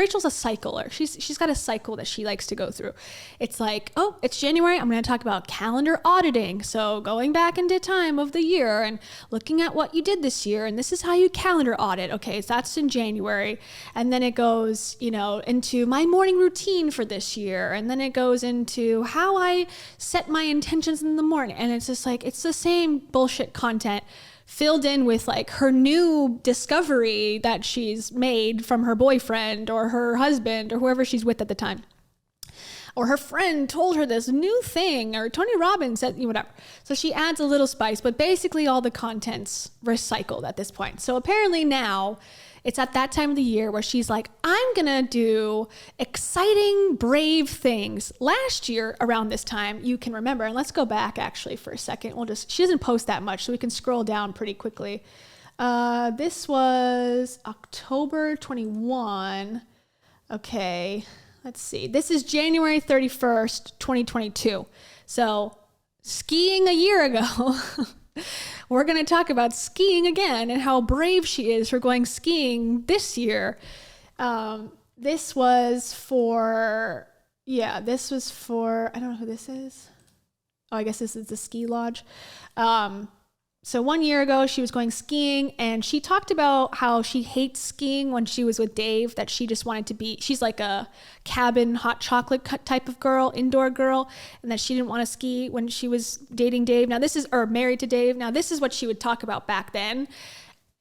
Rachel's a cycler. She's got a cycle that she likes to go through. It's like, oh, it's January. I'm going to talk about calendar auditing. So going back into time of the year and looking at what you did this year. And this is how you calendar audit. Okay, so that's in January. And then it goes, into my morning routine for this year. And then it goes into how I set my intentions in the morning. And it's just like, it's the same bullshit content filled in with like her new discovery that she's made from her boyfriend or her husband or whoever she's with at the time. Or her friend told her this new thing, or Tony Robbins said, whatever. So she adds a little spice, but basically all the content's recycled at this point. So apparently now it's at that time of the year where she's like, I'm gonna do exciting, brave things. Last year around this time, you can remember, and let's go back actually for a second. She doesn't post that much, so we can scroll down pretty quickly. This was October 21. Okay, let's see. This is January 31st, 2022. So skiing a year ago. We're going to talk about skiing again and how brave she is for going skiing this year. This was for, I don't know who this is. Oh, I guess this is the ski lodge. So 1 year ago, she was going skiing, and she talked about how she hates skiing when she was with Dave, that she just wanted to be, she's like a cabin hot chocolate type of girl, indoor girl, and that she didn't want to ski when she was dating Dave. Now or married to Dave. Now this is what she would talk about back then.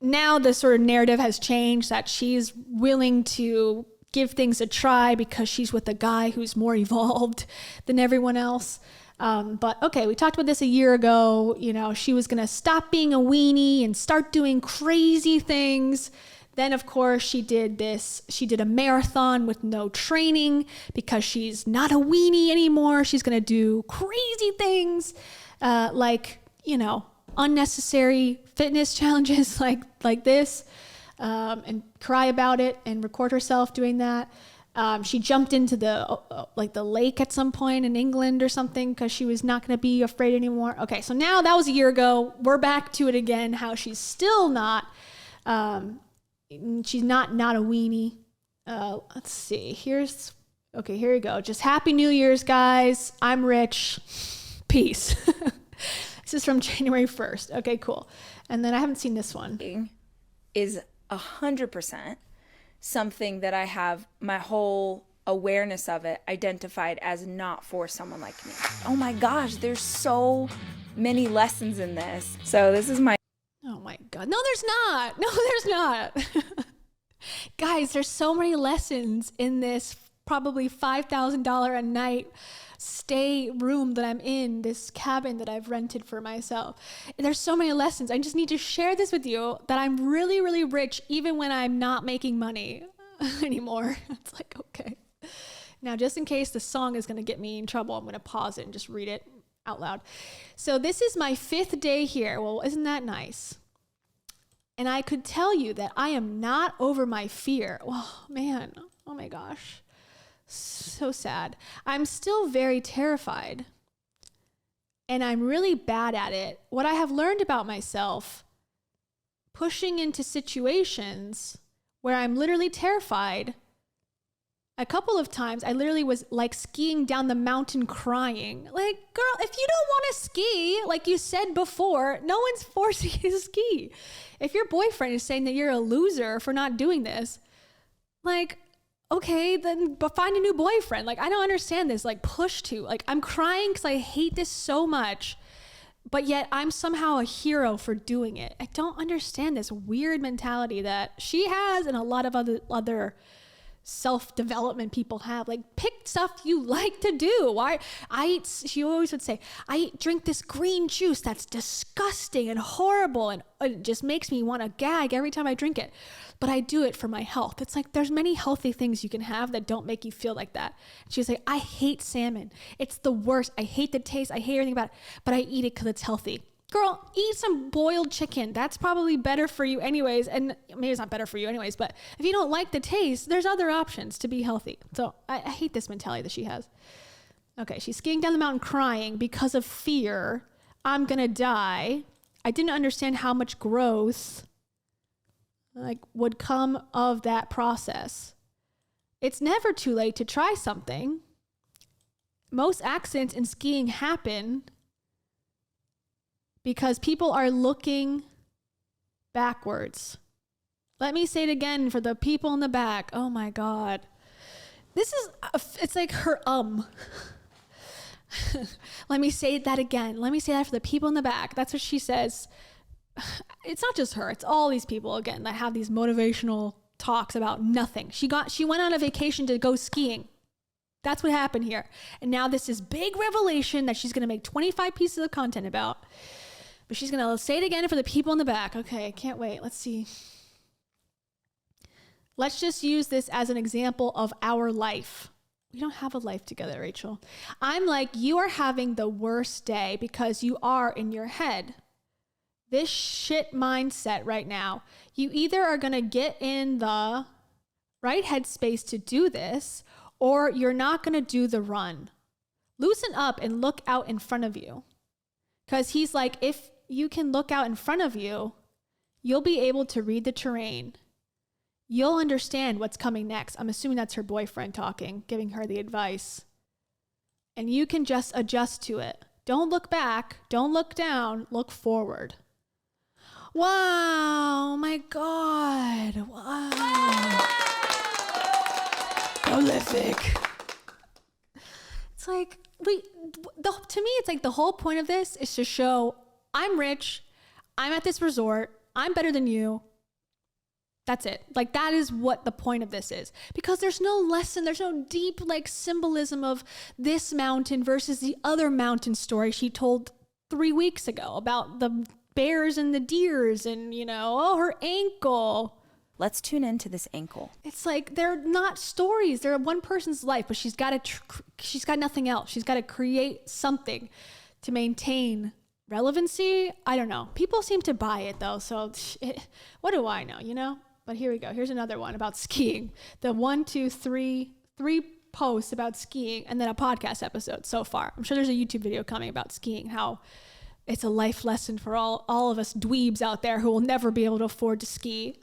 Now the sort of narrative has changed, that she's willing to give things a try because she's with a guy who's more evolved than everyone else. But okay, we talked about this a year ago. She was going to stop being a weenie and start doing crazy things. Then, of course, she did this. She did a marathon with no training because she's not a weenie anymore. She's going to do crazy things, like, unnecessary fitness challenges like this, and cry about it and record herself doing that. She jumped into the lake at some point in England or something because she was not going to be afraid anymore. Okay, so now that was a year ago. We're back to it again, how she's still not, she's not a weenie. Let's see, here you go. Just Happy New Year's, guys. I'm rich. Peace. This is from January 1st. Okay, cool. And then I haven't seen this one. Is 100% something that I have my whole awareness of it identified as not for someone like me. Oh my gosh, there's so many lessons in this. So this is my... Oh my God. No, there's not. No, there's not. Guys, there's so many lessons in this probably $5,000 a night stay room that I'm in, this cabin that I've rented for myself. And there's so many lessons. I just need to share this with you, that I'm really, really rich even when I'm not making money anymore. It's like, okay. Now, just in case the song is going to get me in trouble, I'm going to pause it and just read it out loud. So this is my 5th day here. Well, isn't that nice? And I could tell you that I am not over my fear. Oh, man. Oh, my gosh. So sad. I'm still very terrified, and I'm really bad at it. What I have learned about myself, pushing into situations where I'm literally terrified. A couple of times I literally was like skiing down the mountain crying. Like, girl, if you don't want to ski, like you said before, no one's forcing you to ski. If your boyfriend is saying that you're a loser for not doing this, like, okay, then find a new boyfriend. Like, I don't understand this, like, push to. Like, I'm crying because I hate this so much, but yet I'm somehow a hero for doing it. I don't understand this weird mentality that she has and a lot of other self-development people have. Like, pick stuff you like to do. She always would say, I drink this green juice that's disgusting and horrible, and it just makes me want to gag every time I drink it. But I do it for my health. It's like, there's many healthy things you can have that don't make you feel like that. She's like, I hate salmon. It's the worst. I hate the taste. I hate everything about it, but I eat it because it's healthy. Girl, eat some boiled chicken. That's probably better for you anyways. And maybe it's not better for you anyways, but if you don't like the taste, there's other options to be healthy. So I hate this mentality that she has. Okay, she's skiing down the mountain crying because of fear. I'm going to die. I didn't understand how much growth would come of that process. It's never too late to try something. Most accidents in skiing happen because people are looking backwards. Let me say it again for the people in the back. Oh my God. It's like her Let me say that again. Let me say that for the people in the back. That's what she says. It's not just her. It's all these people, again, that have these motivational talks about nothing. She went on a vacation to go skiing. That's what happened here. And now this is big revelation that she's going to make 25 pieces of content about. But she's going to say it again for the people in the back. Okay, can't wait. Let's see. Let's just use this as an example of our life. We don't have a life together, Rachel. I'm like, you are having the worst day because you are in your head. This shit mindset right now. You either are going to get in the right headspace to do this, or you're not going to do the run. Loosen up and look out in front of you. Because he's like, if you can look out in front of you, you'll be able to read the terrain. You'll understand what's coming next. I'm assuming that's her boyfriend talking, giving her the advice. And you can just adjust to it. Don't look back. Don't look down. Look forward. Wow, my God. Wow. Prolific. It's like, to me, it's like the whole point of this is to show I'm rich. I'm at this resort. I'm better than you. That's it. Like, that is what the point of this is. Because there's no lesson, there's no deep, like, symbolism of this mountain versus the other mountain story she told 3 weeks ago about the bears and the deers and, her ankle. Let's tune into this ankle. It's like, they're not stories. They're one person's life, but she's got nothing else. She's got to create something to maintain relevancy. I don't know. People seem to buy it, though. So what do I know, But here we go. Here's another one about skiing. The 3 posts about skiing and then a podcast episode so far. I'm sure there's a YouTube video coming about skiing, how it's a life lesson for all of us dweebs out there who will never be able to afford to ski.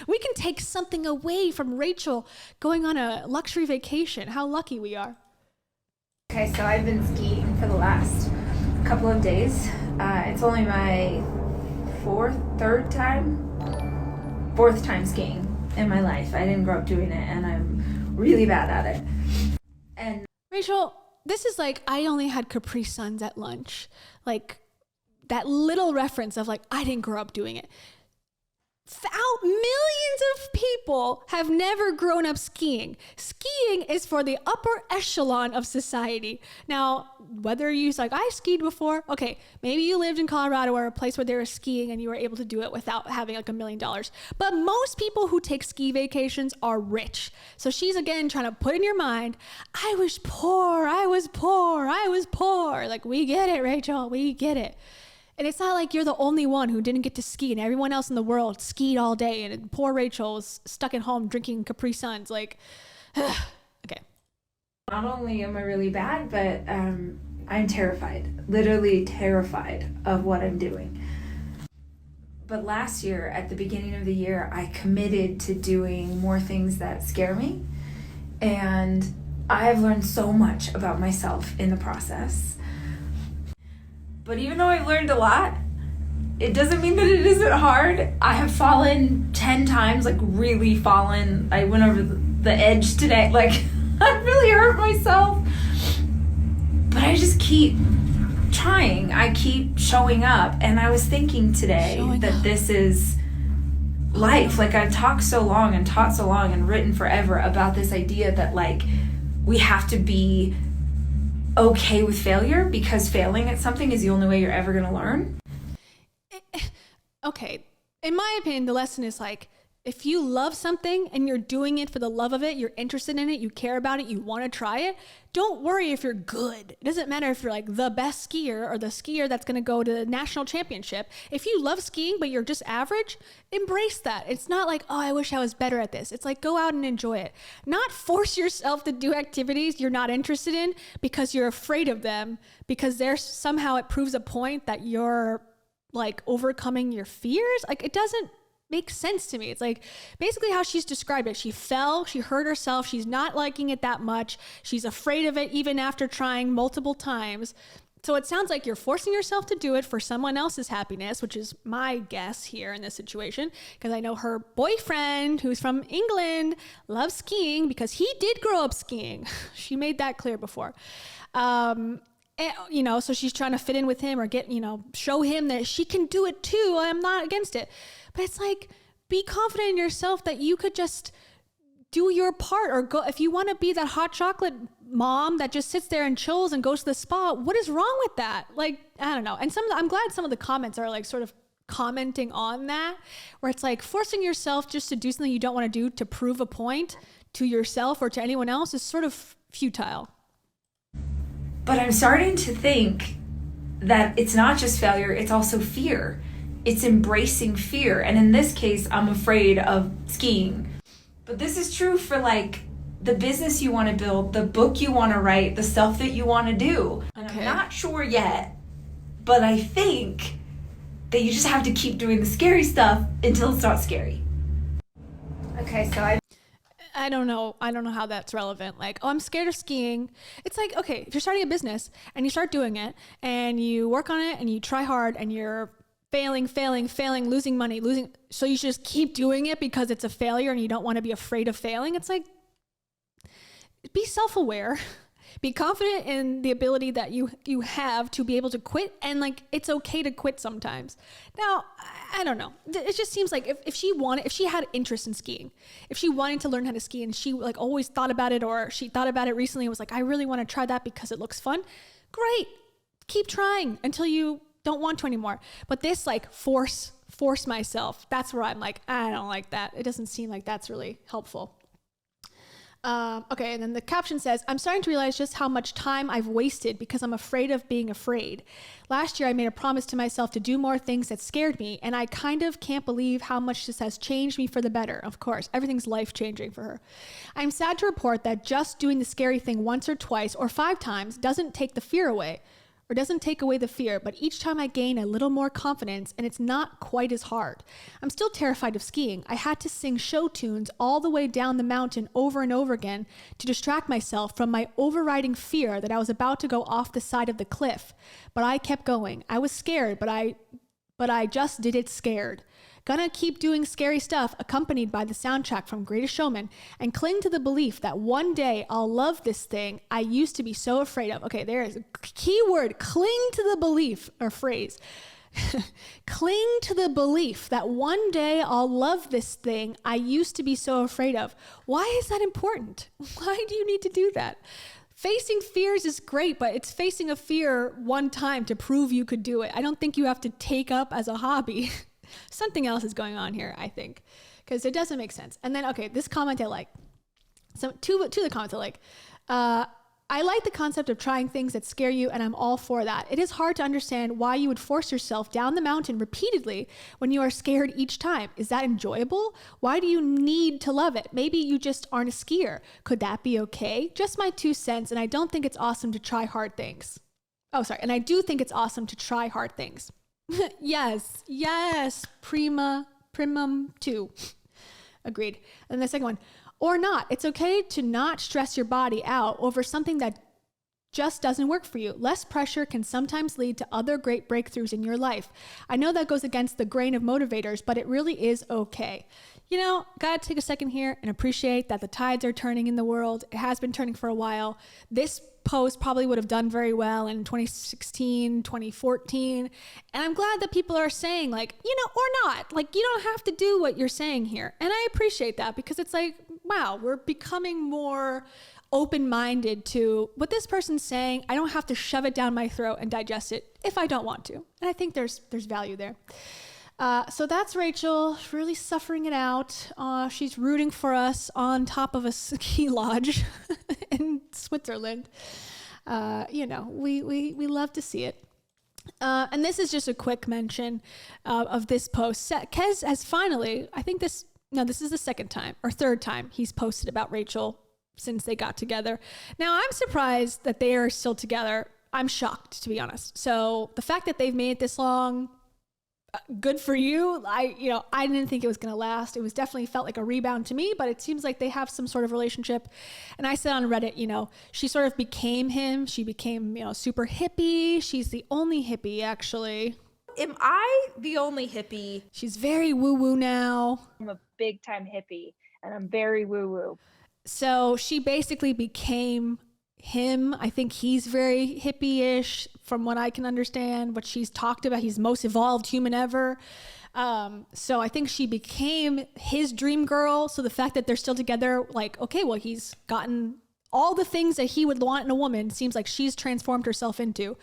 We can take something away from Rachel going on a luxury vacation. How lucky we are. Okay, so I've been skiing for the last couple of days. It's only my fourth time skiing in my life. I didn't grow up doing it, and I'm really bad at it. And Rachel, this is like, I only had Capri Suns at lunch. Like, that little reference of like, I didn't grow up doing it. Millions of people have never grown up skiing. Skiing is for the upper echelon of society. Now, whether you like, I skied before. Okay, maybe you lived in Colorado or a place where they were skiing and you were able to do it without having like $1 million. But most people who take ski vacations are rich. So she's again trying to put in your mind, I was poor. Like, we get it, Rachel. We get it. And it's not like you're the only one who didn't get to ski and everyone else in the world skied all day and poor Rachel was stuck at home drinking Capri Suns. Like, okay. Not only am I really bad, but I'm terrified, literally terrified of what I'm doing. But last year, at the beginning of the year, I committed to doing more things that scare me. And I have learned so much about myself in the process. But even though I've learned a lot, it doesn't mean that it isn't hard. I have fallen 10 times, like really fallen. I went over the edge today. Like, I really hurt myself. But I just keep trying. I keep showing up. And I was thinking today that this is life. Like, I've talked so long and taught so long and written forever about this idea that, like, we have to be okay with failure because failing at something is the only way you're ever going to learn. Okay. In my opinion, the lesson is like, if you love something and you're doing it for the love of it, you're interested in it, you care about it, you want to try it, don't worry if you're good. It doesn't matter if you're like the best skier or the skier that's going to go to the national championship. If you love skiing, but you're just average, embrace that. It's not like, oh, I wish I was better at this. It's like, go out and enjoy it. Not force yourself to do activities you're not interested in because you're afraid of them, because there's somehow it proves a point that you're like overcoming your fears. Like, it doesn't makes sense to me. It's like basically how she's described it. She fell, she hurt herself. She's not liking it that much. She's afraid of it even after trying multiple times. So it sounds like you're forcing yourself to do it for someone else's happiness, which is my guess here in this situation, because I know her boyfriend, who's from England, loves skiing because he did grow up skiing. She made that clear before. And, so she's trying to fit in with him or get, show him that she can do it too. I'm not against it. But it's like, be confident in yourself that you could just do your part, or go, if you want to be that hot chocolate mom that just sits there and chills and goes to the spa, what is wrong with that? Like, I don't know. And I'm glad some of the comments are like sort of commenting on that, where it's like forcing yourself just to do something you don't want to do to prove a point to yourself or to anyone else is sort of futile. But I'm starting to think that it's not just failure, it's also fear. It's embracing fear. And in this case, I'm afraid of skiing. But this is true for like the business you want to build, the book you want to write, the stuff that you want to do. And I'm not sure yet, but I think that you just have to keep doing the scary stuff until it's not scary. Okay, so I don't know how that's relevant. Like, oh, I'm scared of skiing. It's like, okay, if you're starting a business and you start doing it and you work on it and you try hard and you're failing, losing money, so you should just keep doing it because it's a failure and you don't want to be afraid of failing. It's like, be self-aware, be confident in the ability that you have to be able to quit, and like, it's okay to quit sometimes. Now, I don't know. It just seems like if she had interest in skiing, if she wanted to learn how to ski and she like always thought about it, or she thought about it recently and was like, I really want to try that because it looks fun. Great. Keep trying until you don't want to anymore. But this like force myself, that's where I'm like, I don't like that. It doesn't seem like that's really helpful. Okay, and then the caption says, I'm starting to realize just how much time I've wasted because I'm afraid of being afraid. Last year, I made a promise to myself to do more things that scared me, and I kind of can't believe how much this has changed me for the better. Of course, everything's life-changing for her. I'm sad to report that just doing the scary thing once or twice or 5 times doesn't take the fear away, or doesn't take away the fear, but each time I gain a little more confidence and it's not quite as hard. I'm still terrified of skiing. I had to sing show tunes all the way down the mountain over and over again to distract myself from my overriding fear that I was about to go off the side of the cliff. But I kept going. I was scared, but I just did it scared. Gonna keep doing scary stuff accompanied by the soundtrack from Greatest Showman and cling to the belief that one day I'll love this thing I used to be so afraid of. Okay, there is a key word, cling to the belief, or phrase. Cling to the belief that one day I'll love this thing I used to be so afraid of. Why is that important? Why do you need to do that? Facing fears is great, but it's facing a fear one time to prove you could do it. I don't think you have to take up as a hobby. Something else is going on here, I think, because it doesn't make sense. And then, okay, this comment I like. So two of the comments I like. I like the concept of trying things that scare you, and I'm all for that. It is hard to understand why you would force yourself down the mountain repeatedly when you are scared each time. Is that enjoyable? Why do you need to love it? Maybe you just aren't a skier. Could that be okay? Just my 2 cents, and I don't think it's awesome to try hard things. And I do think it's awesome to try hard things. Yes, primum 2. Agreed. And the second one, or not. It's okay to not stress your body out over something that just doesn't work for you. Less pressure can sometimes lead to other great breakthroughs in your life. I know that goes against the grain of motivators, but it really is okay. Gotta take a second here and appreciate that the tides are turning in the world. It has been turning for a while. This post probably would have done very well in 2016, 2014. And I'm glad that people are saying like, or not, like, you don't have to do what you're saying here. And I appreciate that because it's like, wow, we're becoming more open-minded to what this person's saying. I don't have to shove it down my throat and digest it if I don't want to. And I think there's value there. So that's Rachel, really suffering it out. She's rooting for us on top of a ski lodge in Switzerland. We love to see it. And this is just a quick mention of this post. Kez has finally, this is the second time or third time he's posted about Rachel since they got together. Now, I'm surprised that they are still together. I'm shocked, to be honest. So the fact that they've made it this long, good for you. I didn't think it was going to last. It was definitely felt like a rebound to me, but it seems like they have some sort of relationship. And I said on Reddit, she sort of became him. She became, super hippie. She's the only hippie, actually. Am I the only hippie? She's very woo-woo now. I'm a big time hippie and I'm very woo-woo. So she basically became him. I think he's very hippie-ish from what I can understand, what she's talked about. He's most evolved human ever. So I think she became his dream girl. So the fact that they're still together, like, okay, well, he's gotten all the things that he would want in a woman, seems like she's transformed herself into.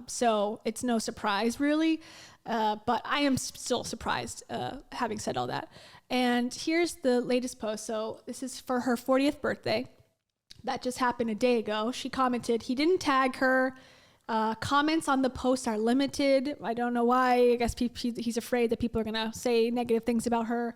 So it's no surprise, really. But I am still surprised, having said all that. And here's the latest post. So this is for her 40th birthday. That just happened a day ago. She commented, he didn't tag her. Comments on the post are limited. I don't know why. I guess he's afraid that people are going to say negative things about her,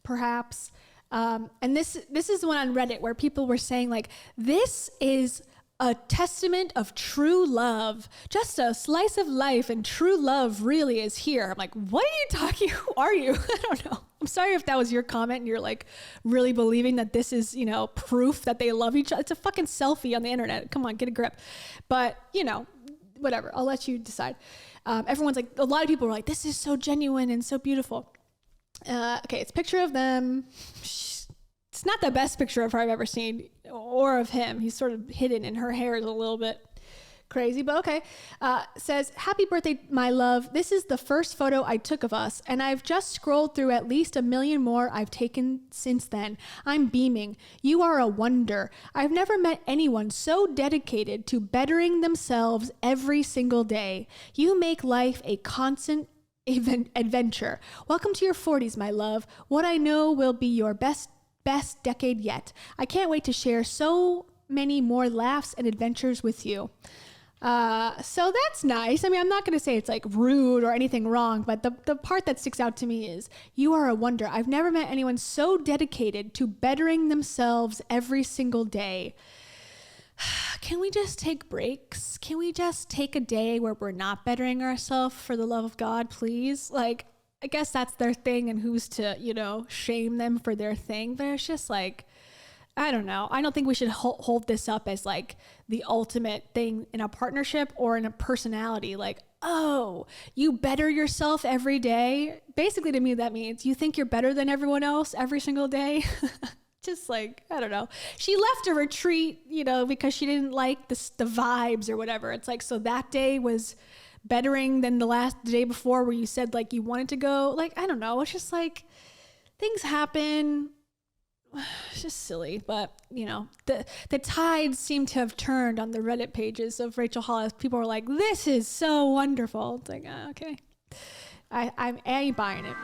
perhaps. And this is the one on Reddit where people were saying, like, this is a testament of true love. Just a slice of life, and true love really is here. I'm like, what are you talking? Who are you? I don't know. I'm sorry if that was your comment and you're like really believing that this is, proof that they love each other. It's a fucking selfie on the internet. Come on, get a grip. But, whatever. I'll let you decide. Everyone's like, a lot of people were like, this is so genuine and so beautiful. Okay, it's a picture of them. It's not the best picture of her I've ever seen, or of him. He's sort of hidden and her hair is a little bit crazy, but okay. Says, happy birthday, my love. This is the first photo I took of us, and I've just scrolled through at least 1 million more I've taken since then. I'm beaming. You are a wonder. I've never met anyone so dedicated to bettering themselves every single day. You make life a constant adventure. Welcome to your 40s, my love. What I know will be your best decade yet. I can't wait to share so many more laughs and adventures with you. So that's nice. I mean, I'm not going to say it's like rude or anything wrong, but the part that sticks out to me is, you are a wonder. I've never met anyone so dedicated to bettering themselves every single day. Can we just take breaks? Can we just take a day where we're not bettering ourselves, for the love of God, please? Like, I guess that's their thing, and who's to, shame them for their thing. But it's just like, I don't know. I don't think we should hold this up as like the ultimate thing in a partnership or in a personality. Like, oh, you better yourself every day. Basically, to me, that means you think you're better than everyone else every single day. Just like, I don't know. She left a retreat, because she didn't like the vibes or whatever. It's like, so that day was bettering than the day before where you said like you wanted to go. Like, I don't know. It's just like, things happen. It's just silly. But, the tides seem to have turned on the Reddit pages of Rachel Hollis. People were like, this is so wonderful. It's like, okay. I ain't buying it.